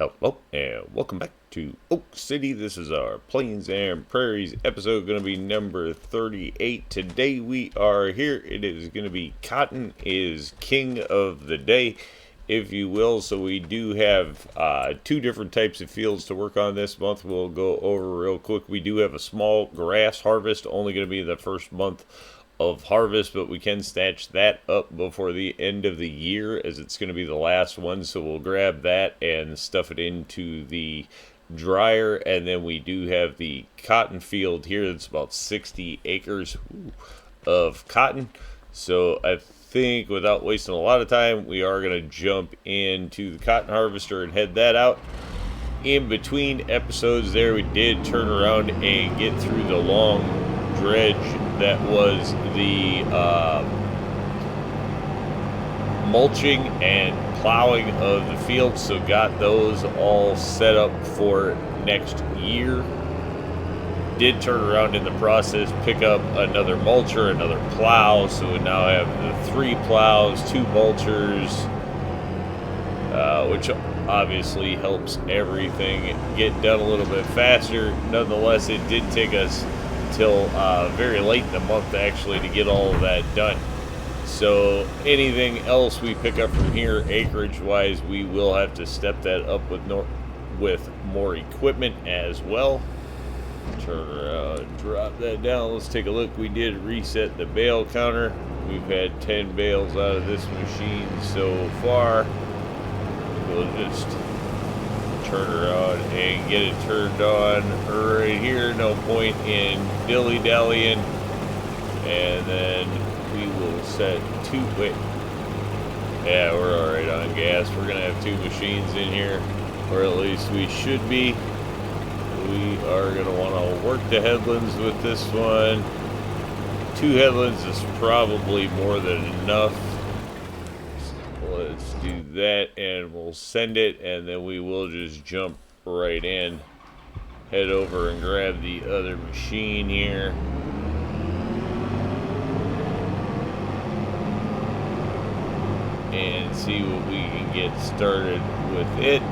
Hello and welcome back to Oak City. This is our Plains and Prairies episode, going to be number 38. Today we are here. It is going to be Cotton is King of the Day, if you will. So we do have two different types of fields to work on this month. We'll go over real quick. We do have a small grass harvest, only going to be the first month of harvest, but we can snatch that up before the end of the year, as it's going to be the last one. So we'll grab that and stuff it into the dryer. And then we do have the cotton field here that's about 60 acres of cotton. So I think without wasting a lot of time, we are going to jump into the cotton harvester and head that out. In between episodes there, we did turn around and get through the long dredge that was the mulching and plowing of the field, so got those all set up for next year. Did turn around in the process, pick up another mulcher, another plow, so we now have the 3 plows, 2 mulchers, which obviously helps everything get done a little bit faster. Nonetheless, it did take us till very late in the month actually to get all of that done. So anything else we pick up from here acreage wise, we will have to step that up with more equipment as well. Turn around, drop that down. Let's take a look. We did reset the bale counter. We've had 10 bales out of this machine so far. We'll just turn around and get it turned on right here. No point in dilly-dallying. And then we will set 2. Wait. Yeah, we're alright on gas. We're going to have 2 machines in here, or at least we should be. We are going to want to work the headlands with this one. 2 headlands is probably more than enough. Let's do that and we'll send it, and then we will just jump right in, head over and grab the other machine here. And see what we can get started with it.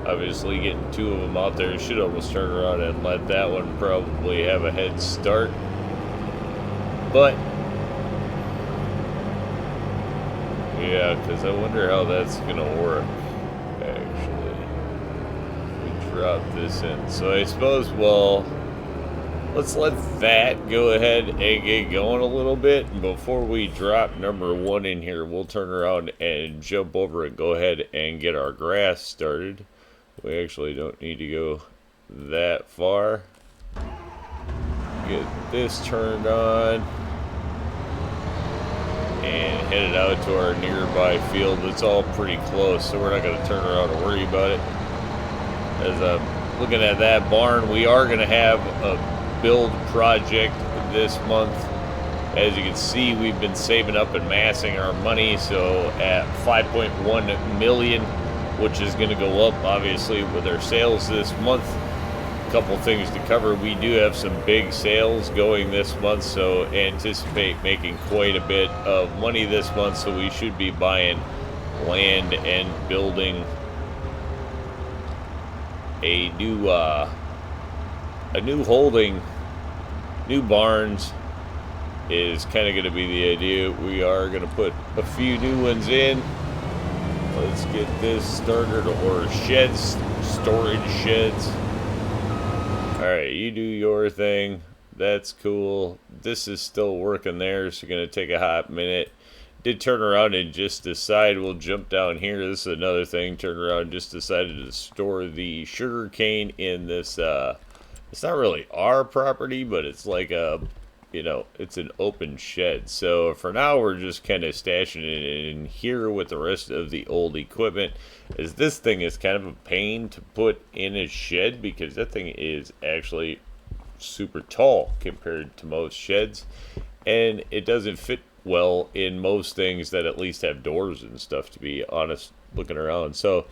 Obviously getting 2 of them out there, should almost turn around and let that one probably have a head start. But yeah, because I wonder how that's going to work, actually. We drop this in. So I suppose, well, let's let that go ahead and get going a little bit. And before we drop number 1 in here, we'll turn around and jump over and go ahead and get our grass started. We actually don't need to go that far. Get this turned on and headed out to our nearby field. It's all pretty close, so we're not going to turn around and worry about it. As I'm looking at that barn, we are going to have a build project this month. As you can see, we've been saving up and massing our money, so at 5.1 million, which is going to go up obviously with our sales this month. Couple things to cover. We do have some big sales going this month, so anticipate making quite a bit of money this month. So we should be buying land and building a new holding. New barns is kind of going to be the idea. We are going to put a few new ones in. Let's get this started, or sheds, storage sheds. Alright, you do your thing. That's cool. This is still working there, so going to take a hot minute. Did turn around and just decide we'll jump down here. This is another thing. Turn around and just decided to store the sugar cane in this. It's not really our property, but it's like a, it's an open shed. So for now, we're just kind of stashing it in here with the rest of the old equipment, as this thing is kind of a pain to put in a shed, because that thing is actually super tall compared to most sheds, and it doesn't fit well in most things that at least have doors and stuff, to be honest, looking around. So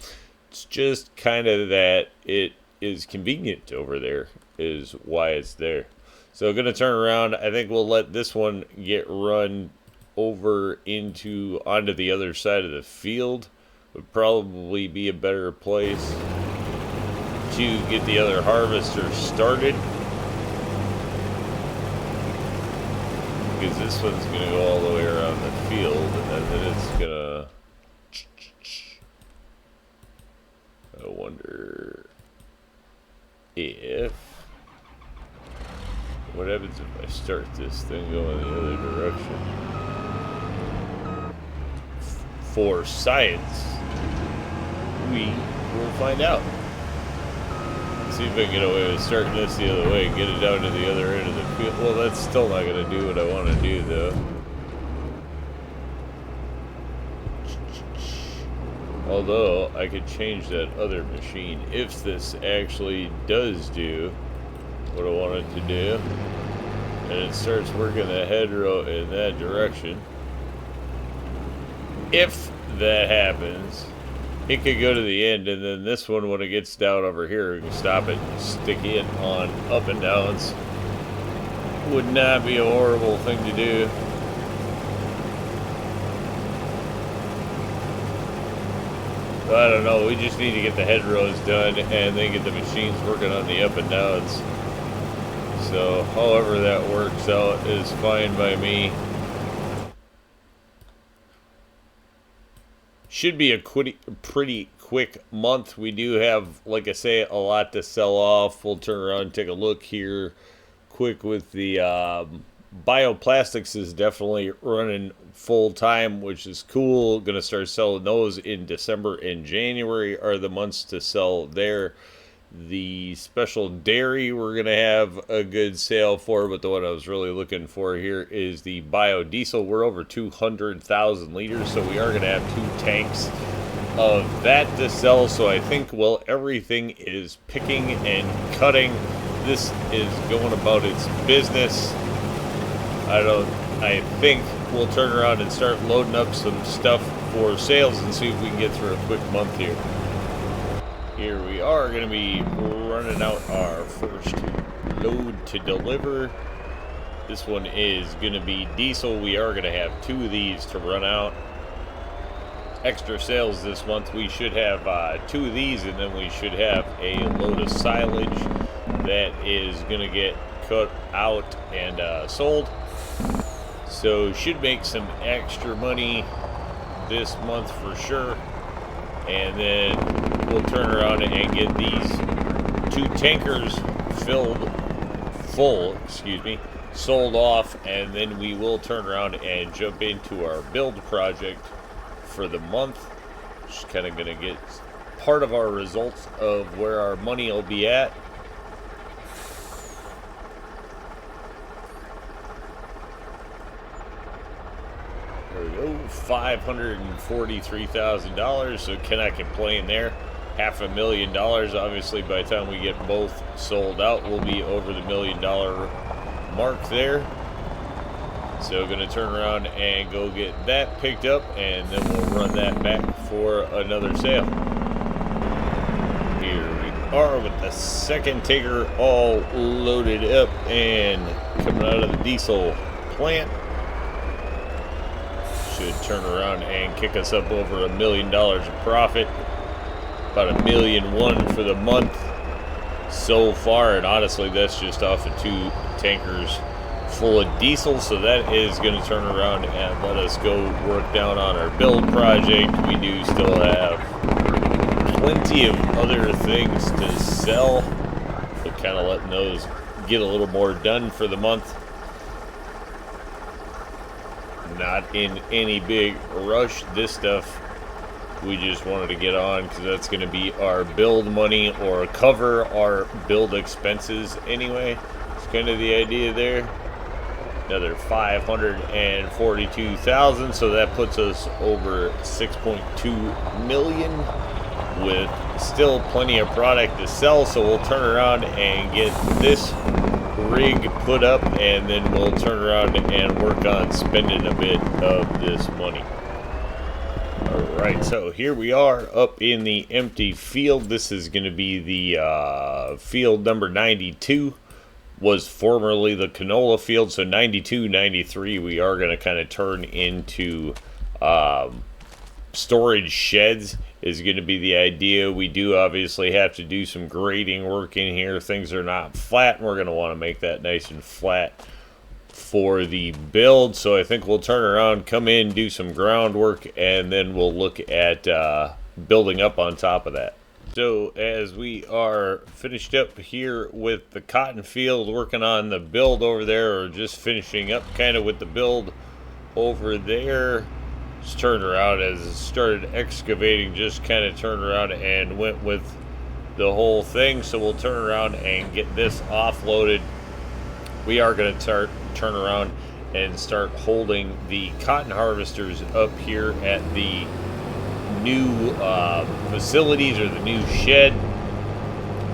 it's just kind of that it is convenient over there is why it's there. So going to turn around. I think we'll let this one get run over onto the other side of the field would probably be a better place to get the other harvester started. Because this one's going to go all the way around the field, and then it's going to... I wonder if... What happens if I start this thing going the other direction? For science, we will find out. See if I can get away with starting this the other way and get it down to the other end of the field. Well, that's still not going to do what I want to do, though. Although, I could change that other machine if this actually does do what I want it to do. And it starts working the hedgerow in that direction. If that happens, it could go to the end, and then this one, when it gets down over here, we can stop it and stick it on up and downs. Would not be a horrible thing to do. I don't know, we just need to get the hedgerows done and then get the machines working on the up and downs. So, however that works out is fine by me. Should be a pretty quick month. We do have, like I say, a lot to sell off. We'll turn around and take a look here quick with the bioplastics is definitely running full time, which is cool. Gonna start selling those in December and January are the months to sell there. The special dairy we're gonna have a good sale for, but the one I was really looking for here is the biodiesel. We're over 200,000 liters, so we are gonna have 2 tanks of that to sell. So I think, well, everything is picking and cutting. This is going about its business. I think we'll turn around and start loading up some stuff for sales and see if we can get through a quick month here. Here we are going to be running out our first load to deliver. This one is going to be diesel. We are going to have 2 of these to run out. Extra sales this month. We should have 2 of these, and then we should have a load of silage that is going to get cut out and sold. So should make some extra money this month for sure. And then we'll turn around and get these 2 tankers sold off, and then we will turn around and jump into our build project for the month. Just kind of going to get part of our results of where our money will be at. There we go, $543,000, so cannot complain there. $500,000, obviously by the time we get both sold out, we'll be over the $1 million mark there. So going to turn around and go get that picked up, and then we'll run that back for another sale. Here we are with the second tanker all loaded up and coming out of the diesel plant. Should turn around and kick us up over $1 million of profit. About $1.1 million for the month so far, and honestly that's just off of 2 tankers full of diesel. So that is going to turn around and let us go work down on our build project. We do still have plenty of other things to sell, but kind of letting those get a little more done for the month. Not in any big rush. This stuff we just wanted to get on because that's going to be our build money or cover our build expenses anyway. It's kind of the idea there. Another 542,000, so that puts us over 6.2 million with still plenty of product to sell. So we'll turn around and get this rig put up, and then we'll turn around and work on spending a bit of this money. Alright, so here we are up in the empty field. This is going to be the field number 92. Was formerly the canola field, so 92, 93 we are going to kind of turn into storage sheds is going to be the idea. We do obviously have to do some grading work in here. Things are not flat, and we're going to want to make that nice and flat for the build. So I think we'll turn around, come in, do some groundwork, and then we'll look at building up on top of that. So as we are finished up here with the cotton field, working on the build over there, or just finishing up kind of with the build over there, just turned around as it started excavating, just kind of turned around and went with the whole thing. So we'll turn around and get this offloaded. We are going to turn around and start holding the cotton harvesters up here at the new facilities, or the new shed.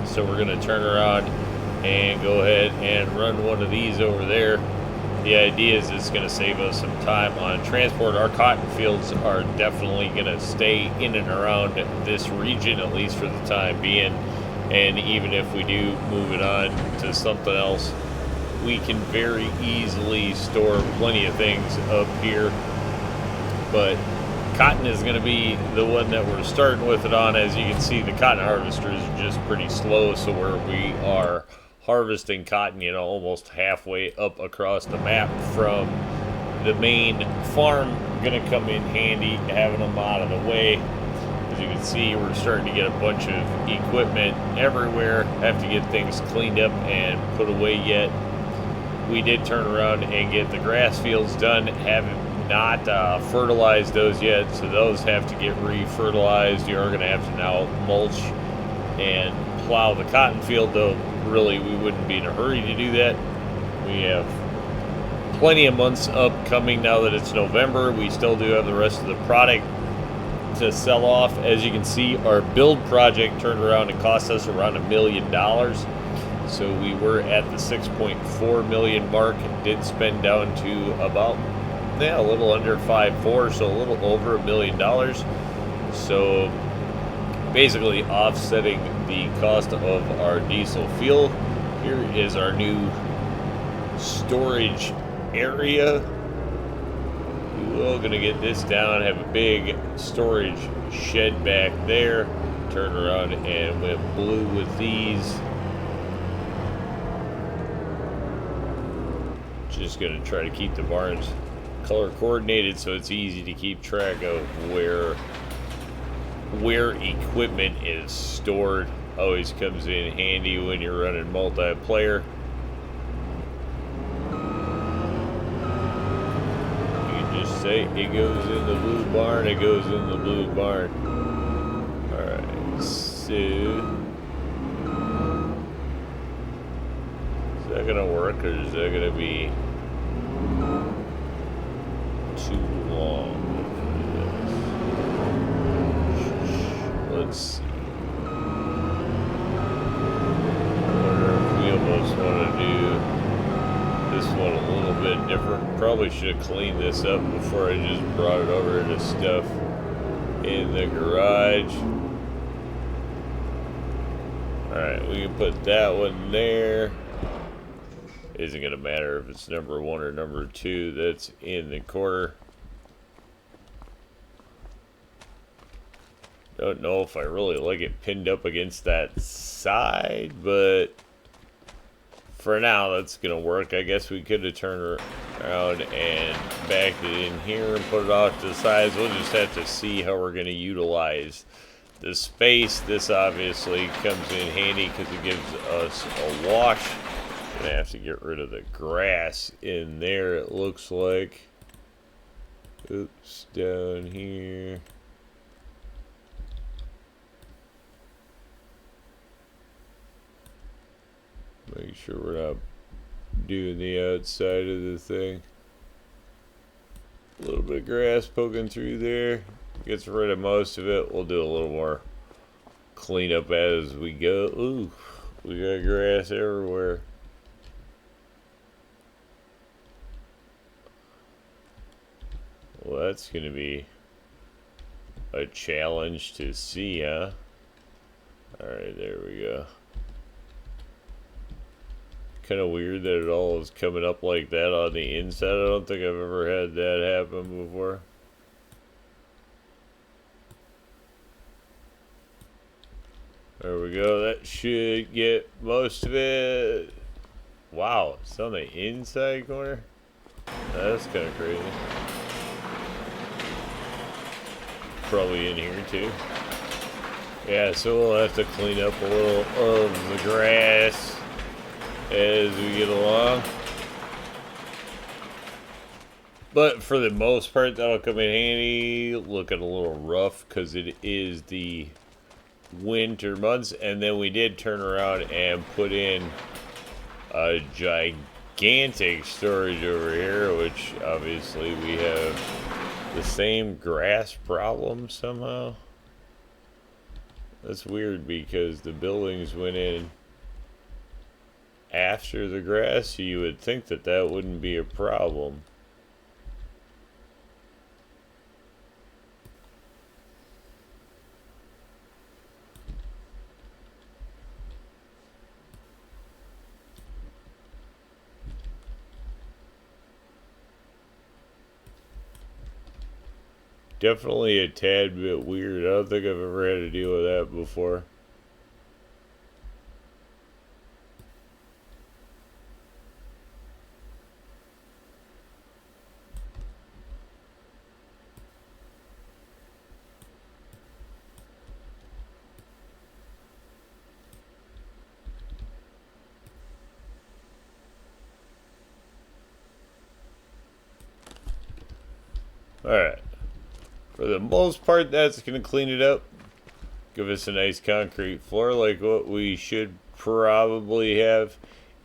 So we're going to turn around and go ahead and run one of these over there. The idea is it's going to save us some time on transport. Our cotton fields are definitely going to stay in and around this region, at least for the time being. And even if we do move it on to something else, we can very easily store plenty of things up here. But cotton is going to be the one that we're starting with it on. As you can see, the cotton harvester is just pretty slow. So where we are harvesting cotton, you know, almost halfway up across the map from the main farm, gonna come in handy having them out of the way. As you can see, we're starting to get a bunch of equipment everywhere. Have to get things cleaned up and put away yet. We did turn around and get the grass fields done. Haven't not fertilized those yet, so those have to get re-fertilized. You are gonna have to now mulch and plow the cotton field, though really we wouldn't be in a hurry to do that. We have plenty of months upcoming now that it's November. We still do have the rest of the product to sell off. As you can see, our build project turned around and cost us around $1 million. So we were at the 6.4 million mark and did spend down to about a little under 5.4, so a little over $1 million. So basically offsetting the cost of our diesel fuel. Here is our new storage area. We're gonna get this down, have a big storage shed back there. Turn around and went blue with these. Just gonna try to keep the barns color coordinated so it's easy to keep track of where equipment is stored. Always comes in handy when you're running multiplayer. You can just say it goes in the blue barn, it goes in the blue barn. Alright, so is that gonna work, or is that gonna be too long? Let's see. I wonder if we almost want to do this one a little bit different. Probably should have cleaned this up before I just brought it over to stuff in the garage. Alright, we can put that one there. Isn't going to matter if it's number 1 or number 2. That's in the corner. Don't know if I really like it pinned up against that side, but for now that's gonna work. I guess we could have turned around and backed it in here and put it off to the sides. We'll just have to see how we're gonna utilize the space. This obviously comes in handy because it gives us a wash. Gonna have to get rid of the grass in there, it looks like. Oops, down here. Make sure we're not doing the outside of the thing. A little bit of grass poking through there. Gets rid of most of it. We'll do a little more cleanup as we go. Ooh, we got grass everywhere. Well, that's going to be a challenge to see, huh? Alright, there we go. Kind of weird that it all is coming up like that on the inside. I don't think I've ever had that happen before. There we go. That should get most of it. Wow, it's on the inside corner? That's kind of crazy. Probably in here too. Yeah, so we'll have to clean up a little of the grass as we get along. But for the most part, that'll come in handy. Looking a little rough because it is the winter months. And then we did turn around and put in a gigantic storage over here, which obviously we have the same grass problem somehow. That's weird because the buildings went in after the grass, so you would think that that wouldn't be a problem. Definitely a tad bit weird. I don't think I've ever had to deal with that before. Alright. For the most part, that's going to clean it up. Give us a nice concrete floor like what we should probably have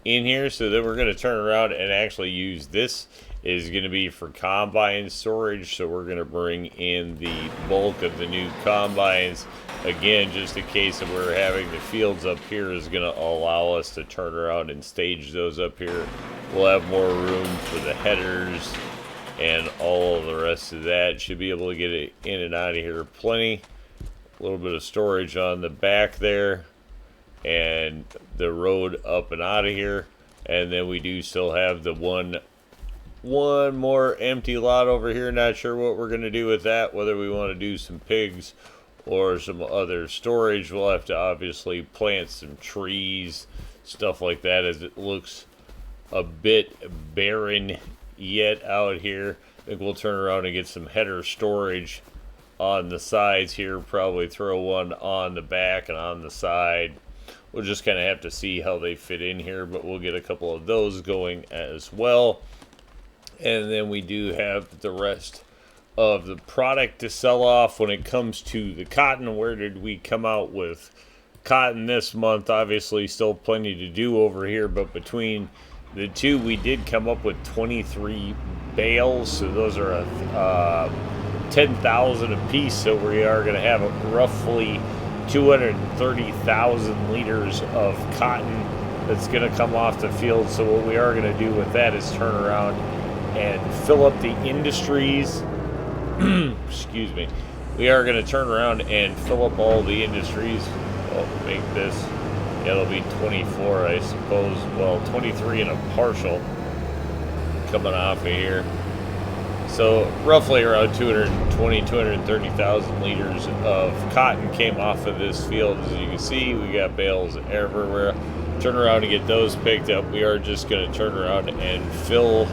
in here. So then we're going to turn around and actually use this. Is going to be for combine storage. So we're going to bring in the bulk of the new combines. Again, just in case that we're having the fields up here is going to allow us to turn around and stage those up here. We'll have more room for the headers and all of the rest of that. Should be able to get it in and out of here plenty. A little bit of storage on the back there and the road up and out of here. And then we do still have the one more empty lot over here. Not sure what we're going to do with that, whether we want to do some pigs or some other storage. We'll have to obviously plant some trees, stuff like that, as it looks a bit barren yet out here. I think we'll turn around and get some header storage on the sides here. Probably throw one on the back and on the side. We'll just kind of have to see how they fit in here, but we'll get a couple of those going as well. And then we do have the rest of the product to sell off. When it comes to the cotton, where did we come out with cotton this month? Obviously still plenty to do over here, but between the two, we did come up with 23 bales, so those are 10,000 a piece. So we are going to have roughly 230,000 liters of cotton that's going to come off the field. So what we are going to do with that is turn around and fill up the industries. Excuse me. We are going to turn around and fill up all the industries. I'll make this. It'll be 24, I suppose. Well, 23 and a partial coming off of here. So roughly around 230,000 liters of cotton came off of this field. As you can see, we got bales everywhere. Turn around and get those picked up. We are just going to turn around and fill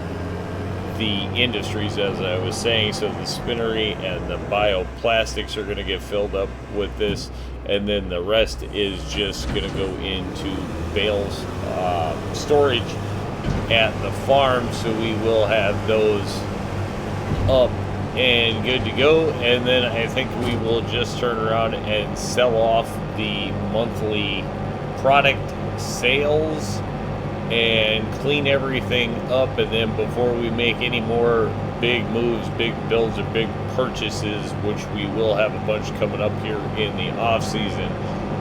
the industries, as I was saying. So the spinnery and the bioplastics are going to get filled up with this. And then the rest is just going to go into bales storage at the farm. So we will have those up and good to go. And then I think we will just turn around and sell off the monthly product sales and clean everything up. And then before we make any more big moves, big builds, or big purchases, which we will have a bunch coming up here in the off season,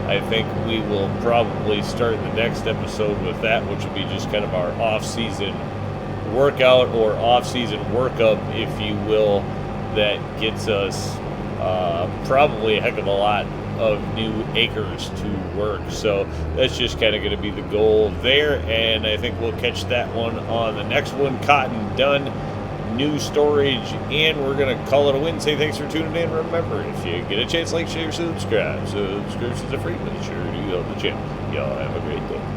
I think we will probably start the next episode with that, which will be just kind of our off season workout or off season workup, if you will, that gets us probably a heck of a lot of new acres to work. So that's just kind of going to be the goal there, and I think we'll catch that one on the next one. Cotton done. new storage, and we're going to call it a win. Say thanks for tuning in. Remember, if you get a chance, like, share, subscribe. Subscriptions are free, but they sure do help the channel. Y'all have a great day.